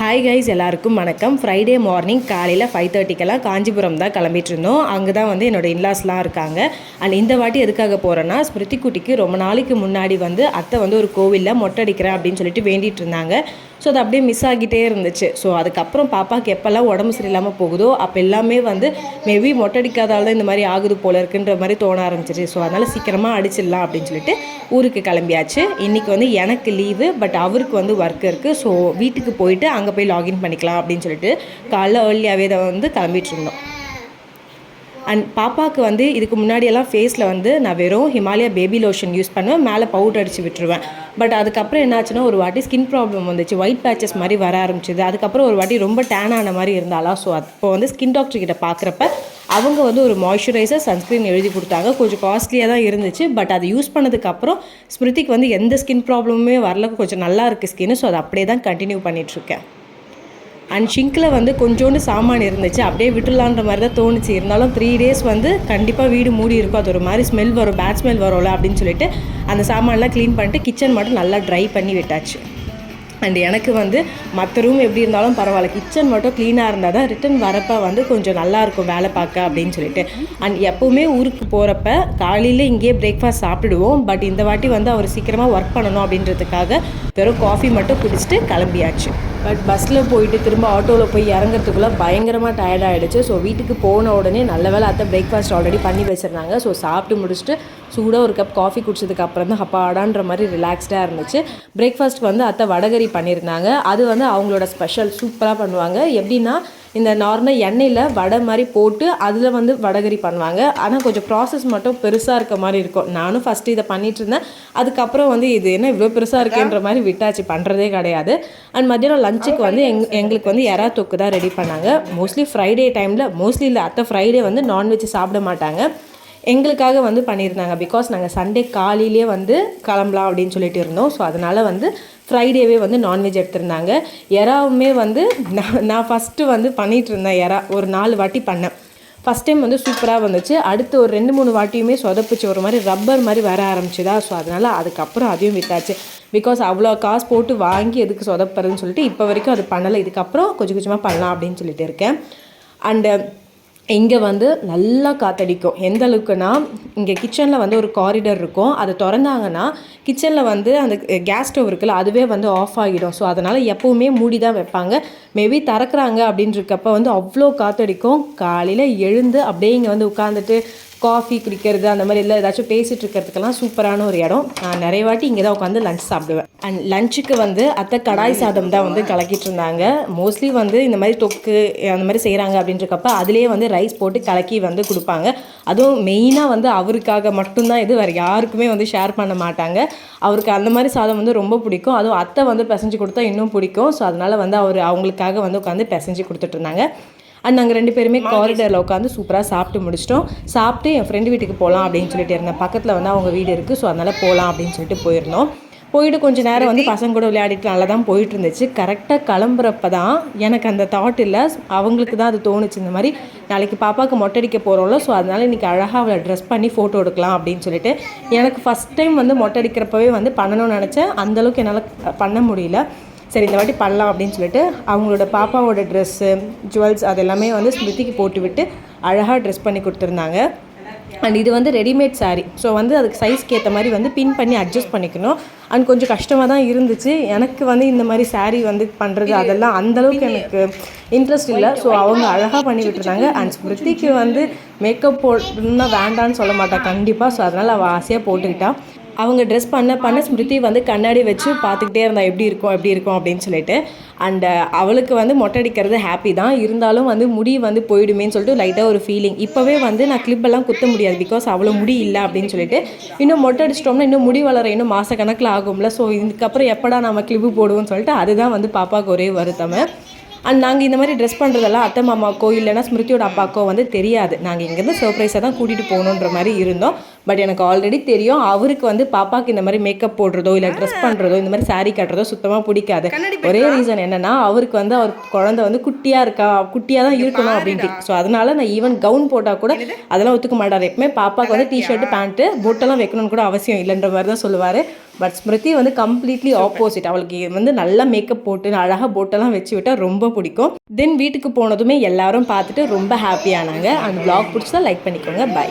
Hi guys, எல்லாருக்கும் வணக்கம். Friday morning காலையில் 5:30க்கெல்லாம் காஞ்சிபுரம் தான் கிளம்பிட்டு இருந்தோம். அங்கே தான் வந்து என்னோடய இன்லாஸ்லாம் இருக்காங்க. அண்ட் இந்த வாட்டி எதுக்காக போகிறேன்னா, ஸ்மிருதி குட்டிக்கு ரொம்ப நாளைக்கு முன்னாடி வந்து அத்தை வந்து ஒரு கோவிலில் மொட்டை அடிக்கிறேன் அப்படின்னு சொல்லிட்டு வேண்டிகிட்டு இருந்தாங்க. ஸோ அது அப்படியே மிஸ் ஆகிட்டே இருந்துச்சு. ஸோ அதுக்கப்புறம் பாப்பாவுக்கு எப்போல்லாம் உடம்பு சரியில்லாமல் போகுதோ அப்போ எல்லாமே வந்து மேபி மொட்டை அடிக்காதால இந்த மாதிரி ஆகுது போல இருக்குன்ற மாதிரி தோண ஆரம்பிச்சிச்சு. ஸோ அதனால் சீக்கிரமாக அடிச்சிடலாம் அப்படின்னு சொல்லிட்டு ஊருக்கு கிளம்பியாச்சு. இன்றைக்கி வந்து எனக்கு லீவு, பட் அவருக்கு வந்து ஒர்க் இருக்குது. ஸோ வீட்டுக்கு போயிட்டு அங்கே போய் லாகின் பண்ணிக்கலாம் அப்படின்னு சொல்லிட்டு காலைல ஏர்லியாகவே தான் வந்து கிளம்பிட்டு இருந்தோம். அண்ட் பாப்பாவுக்கு வந்து இதுக்கு முன்னாடியெல்லாம் ஃபேஸில் வந்து நான் வெறும் ஹிமாலயா பேபி லோஷன் யூஸ் பண்ணுவேன், மேலே பவுடர் அடித்து விட்டுருவேன். பட் அதுக்கப்புறம் என்னாச்சுன்னா ஒரு வாட்டி ஸ்கின் ப்ராப்ளம் வந்துச்சு, ஒயிட் பேச்சஸ் மாதிரி வர ஆரம்பிச்சிது. அதுக்கப்புறம் ஒரு வாட்டி ரொம்ப டேன் ஆன மாதிரி இருந்தாலும். ஸோ அப்போ வந்து ஸ்கின் டாக்டர்கிட்ட பார்க்குறப்ப அவங்க வந்து ஒரு மாய்ஸ்சரைசர் சன்ஸ்க்ரீன் எழுதி கொடுத்தாங்க. கொஞ்சம் காஸ்ட்லியாக தான் இருந்துச்சு. பட் அது யூஸ் பண்ணதுக்கப்புறம் ஸ்மிருதிக்கு வந்து எந்த ஸ்கின் ப்ராப்ளமுமே வரல, கொஞ்சம் நல்லா இருக்குது ஸ்கின்னு. ஸோ அதை அப்படியே தான் கண்டினியூ பண்ணிகிட்ருக்கேன். அண்ட் ஷிங்கில் வந்து கொஞ்சோண்டு சாமான் இருந்துச்சு, அப்படியே விட்டுலான்ற மாதிரி தான் தோணுச்சு. இருந்தாலும் 3 days வந்து கண்டிப்பாக வீடு மூடி இருக்கும், அது ஒரு மாதிரி ஸ்மெல் வரும், பேட் ஸ்மெல் வரும்ல அப்படின்னு சொல்லிட்டு அந்த சாமான்லாம் க்ளீன் பண்ணிட்டு கிச்சன் மட்டும் நல்லா ட்ரை பண்ணி விட்டாச்சு. அண்ட் எனக்கு வந்து மற்ற ரூம் எப்படி இருந்தாலும் பரவாயில்ல, கிச்சன் மட்டும் க்ளீனாக இருந்தால் தான் ரிட்டன் வரப்போ வந்து கொஞ்சம் நல்லாயிருக்கும் வேலை பார்க்க அப்படின்னு சொல்லிட்டு. அண்ட் எப்போவுமே ஊருக்கு போகிறப்ப காலையில் இங்கேயே பிரேக்ஃபாஸ்ட் சாப்பிடுவோம். பட் இந்த வாட்டி வந்து அவர் சீக்கிரமாக ஒர்க் பண்ணணும் அப்படின்றதுக்காக வெறும் காஃபி மட்டும் குடிச்சிட்டு கிளம்பியாச்சு. பட் பஸ்ஸில் போயிட்டு திரும்ப ஆட்டோவில் போய் இறங்கிறதுக்குள்ளே பயங்கரமாக டயர்ட் ஆகிடுச்சு. ஸோ வீட்டுக்கு போன உடனே நல்ல வேலை அத்தை பிரேக்ஃபாஸ்ட் ஆல்ரெடி பண்ணி வச்சுருந்தாங்க. ஸோ சாப்பிட்டு முடிச்சுட்டு சூடாக ஒரு கப் காஃபி குடிச்சதுக்கு அப்புறம் தான் அப்பாடான்ற மாதிரி ரிலாக்ஸ்டாக இருந்துச்சு. பிரேக்ஃபாஸ்ட்டுக்கு வந்து அத்தை வடகரி பண்ணியிருந்தாங்க. அது வந்து அவங்களோட ஸ்பெஷல், சூப்பராக பண்ணுவாங்க. எப்படின்னா இந்த நார்மல் எண்ணெயில் வடை மாதிரி போட்டு அதில் வந்து வடகரி பண்ணுவாங்க. ஆனால் கொஞ்சம் ப்ராசஸ் மட்டும் பெருசாக இருக்க மாதிரி இருக்கும். நானும் ஃபஸ்ட்டு இதை பண்ணிகிட்டு இருந்தேன். அதுக்கப்புறம் வந்து இது என்ன இவ்வளோ பெருசாக இருக்குன்ற மாதிரி விட்டாச்சு, பண்ணுறதே கிடையாது. அண்ட் மத்தியானம் லஞ்சுக்கு வந்து எங்களுக்கு வந்து எறா தொக்கு தான் ரெடி பண்ணாங்க. மோஸ்ட்லி ஃப்ரைடே டைமில், மோஸ்ட்லி இல்லை அத்தை ஃப்ரைடே வந்து நான்வெஜ் சாப்பிட மாட்டாங்க. எங்களுக்காக வந்து பண்ணியிருந்தாங்க. பிகாஸ் நாங்கள் சண்டே காலையிலே வந்து கிளம்பலாம் அப்படின்னு சொல்லிட்டு இருந்தோம். ஸோ அதனால் வந்து ஃப்ரைடேவே வந்து நான்வெஜ் எடுத்திருந்தாங்க. எறாவுமே வந்து நான் ஃபஸ்ட்டு வந்து பண்ணிகிட்டு இருந்தேன். எறா ஒரு 4 வாட்டி பண்ணேன். ஃபஸ்ட் டைம் வந்து சூப்பராக வந்துச்சு. அடுத்து ஒரு 2-3 வாட்டியுமே சொதப்பிச்சு, ஒரு மாதிரி ரப்பர் மாதிரி வர ஆரம்பிச்சுதா. ஸோ அதனால் அதுக்கப்புறம் அதையும் விட்டாச்சு. பிகாஸ் அவ்வளோ காசு போட்டு வாங்கி எதுக்கு சொதப்புறதுன்னு சொல்லிட்டு இப்போ வரைக்கும் அது பண்ணலை. இதுக்கப்புறம் கொஞ்சம் கொஞ்சமாக பண்ணலாம் அப்படின்னு சொல்லிட்டு இருக்கேன். அண்டு இங்கே வந்து நல்லா காற்றடிக்கும். எந்த அளவுக்குன்னா, இங்கே கிச்சனில் வந்து ஒரு காரிடர் இருக்கும். அதை திறந்தாங்கன்னா கிச்சனில் வந்து அந்த கேஸ் ஸ்டவ் இருக்குல்ல, அதுவே வந்து ஆஃப் ஆகிடும். ஸோ அதனால் எப்போவுமே மூடி தான் வைப்பாங்க. மேபி திறக்கிறாங்க அப்படின்றக்கப்ப வந்து அவ்வளோ காற்றடிக்கும். காலையில் எழுந்து அப்படியே இங்கே வந்து உட்காந்துட்டு காஃபி குடிக்கிறது அந்த மாதிரி இல்லை ஏதாச்சும் பேசிகிட்டு இருக்கிறதுக்கெல்லாம் சூப்பரான ஒரு இடம். நான் நிறைய வாட்டி இங்கே தான் உட்காந்து லஞ்ச் சாப்பிடுவேன். அண்ட் லஞ்சுக்கு வந்து அத்தை கடாய் சாதம் தான் வந்து கலக்கிட்டு இருந்தாங்க. மோஸ்ட்லி வந்து இந்த மாதிரி தொக்கு அந்த மாதிரி செய்கிறாங்க அப்படின்றக்கப்ப அதுலேயே வந்து ரைஸ் போட்டு கலக்கி வந்து கொடுப்பாங்க. அதுவும் மெயினாக வந்து அவருக்காக மட்டும்தான் இது, வேறு யாருக்குமே வந்து ஷேர் பண்ண மாட்டாங்க. அவருக்கு அந்த மாதிரி சாதம் வந்து ரொம்ப பிடிக்கும். அதுவும் அத்தை வந்து பிசைஞ்சு கொடுத்தா இன்னும் பிடிக்கும். ஸோ அதனால் வந்து அவங்களுக்காக வந்து உட்காந்து பிசைஞ்சு கொடுத்துட்ருந்தாங்க. அண்ட் நாங்கள் 2 பேருமே காரிடரில் உட்காந்து சூப்பராக சாப்பிட்டு முடிச்சிட்டோம். சாப்பிட்டு என் ஃப்ரெண்டு வீட்டுக்கு போகலாம் அப்படின்னு சொல்லிட்டு இருந்தேன். பக்கத்தில் வந்து அவங்க வீடு இருக்குது. ஸோ அதனால் போகலாம் அப்படின்னு சொல்லிட்டு போயிருந்தோம். போயிட்டு கொஞ்சம் நேரம் வந்து பசங்க கூட விளையாடிட்டு நல்லா தான் போயிட்டு இருந்துச்சு. கரெக்டாக கிளம்புறப்ப தான் எனக்கு அந்த தாட் இல்லை, அவங்களுக்கு தான் அது தோணுச்சு. இந்த மாதிரி நாளைக்கு பாப்பாவுக்கு மொட்டடிக்க போகிறோம்ல, ஸோ அதனால் இன்றைக்கி அழகாக அவளை ட்ரெஸ் பண்ணி ஃபோட்டோ எடுக்கலாம் அப்படின்னு சொல்லிட்டு. எனக்கு ஃபஸ்ட் டைம் வந்து மொட்டடிக்கிறப்பவே வந்து பண்ணணும்னு நினச்சேன். அந்தளவுக்கு என்னால் பண்ண முடியல. சரி இந்த வாட்டி பண்ணலாம் அப்படின்னு சொல்லிட்டு அவங்களோட பாப்பாவோட ட்ரெஸ்ஸு, ஜுவல்ஸ் அது எல்லாமே வந்து ஸ்மிருதிக்கு போட்டு விட்டு அழகாக ட்ரெஸ் பண்ணி கொடுத்துருந்தாங்க. அண்ட் இது வந்து ரெடிமேட் சாரீ. ஸோ வந்து அதுக்கு சைஸ்க்கு ஏற்ற மாதிரி வந்து பின் பண்ணி அட்ஜஸ்ட் பண்ணிக்கணும். அண்ட் கொஞ்சம் கஷ்டமாக தான் இருந்துச்சு. எனக்கு வந்து இந்த மாதிரி சாரீ வந்து பண்ணுறது அதெல்லாம் அந்தளவுக்கு எனக்கு இன்ட்ரெஸ்ட் இல்லை. ஸோ அவங்க அழகாக பண்ணி விட்டுருந்தாங்க. அண்ட் ஸ்மிருதிக்கு வந்து மேக்கப் போட்டுன்னா வேண்டான்னு சொல்ல மாட்டாள் கண்டிப்பாக. ஸோ அதனால் அவள் ஆசையாக போட்டுக்கிட்டா. அவங்க ட்ரெஸ் பண்ண ஸ்மிருதி வந்து கண்ணாடி வச்சு பார்த்துக்கிட்டே இருந்தால் எப்படி இருக்கும் அப்படின்னு சொல்லிட்டு. அண்ட் அவளுக்கு வந்து மொட்டை அடிக்கிறது ஹாப்பி தான். இருந்தாலும் வந்து முடி வந்து போயிடுமேன்னு சொல்லிட்டு லைட்டாக ஒரு ஃபீலிங். இப்போவே வந்து நான் கிளிப்பெல்லாம் குத்த முடியாது, பிகாஸ் அவ்வளோ முடி இல்லை அப்படின்னு சொல்லிட்டு. இன்னும் மொட்டை அடிச்சிட்டோம்னா இன்னும் முடி வளர இன்னும் மாதக்கணக்கில் ஆகும்ல. ஸோ இதுக்கப்புறம் எப்படா நம்ம கிளிப்பு போடுவோம்னு சொல்லிட்டு அதுதான் வந்து பாப்பாவுக்கு ஒரே வருத்தமே. அண்ட் நாங்கள் இந்த மாதிரி ட்ரெஸ் பண்ணுறதெல்லாம் அத்தை மாமாக்கோ இல்லைனா ஸ்மிருதியோட அப்பாக்கோ வந்து தெரியாது. நாங்கள் இங்கேருந்து சர்ப்ரைஸாக தான் கூட்டிகிட்டு போகணுன்ற மாதிரி இருந்தோம். பட் எனக்கு ஆல்ரெடி தெரியும் அவருக்கு வந்து பாப்பாவுக்கு இந்த மாதிரி மேக்கப் போடுறதோ இல்லை ட்ரெஸ் பண்ணுறதோ இந்த மாதிரி சாரீ கட்டுறதோ சுத்தமாக பிடிக்காது. ஒரே ரீசன் என்னென்னா, அவருக்கு வந்து அவர் குழந்தை வந்து குட்டியாக தான் இருக்கணும் அப்படின்ட்டு. ஸோ அதனால் நான் ஈவன் கவுன் போட்டால் கூட அதெல்லாம் ஒத்துக்க மாட்டார். எப்பவுமே பாப்பாவுக்கு வந்து டிஷர்ட்டு பேண்ட்டு பொட்டெல்லாம் வைக்கணும்னு கூட அவசியம் இல்லைன்ற மாதிரி தான் சொல்லுவார். பட் ஸ்மிருதி வந்து கம்ப்ளீட்லி ஆப்போசிட். அவளுக்கு வந்து நல்லா மேக்கப் போட்டு அழகாக போட்டெல்லாம் வச்சு விட்டால் ரொம்ப பிடிக்கும். தென் வீட்டுக்கு போனதுமே எல்லாரும் பார்த்துட்டு ரொம்ப ஹாப்பியானாங்க. அந்த vlog பிடிச்சா லைக் பண்ணிக்கோங்க. பாய்.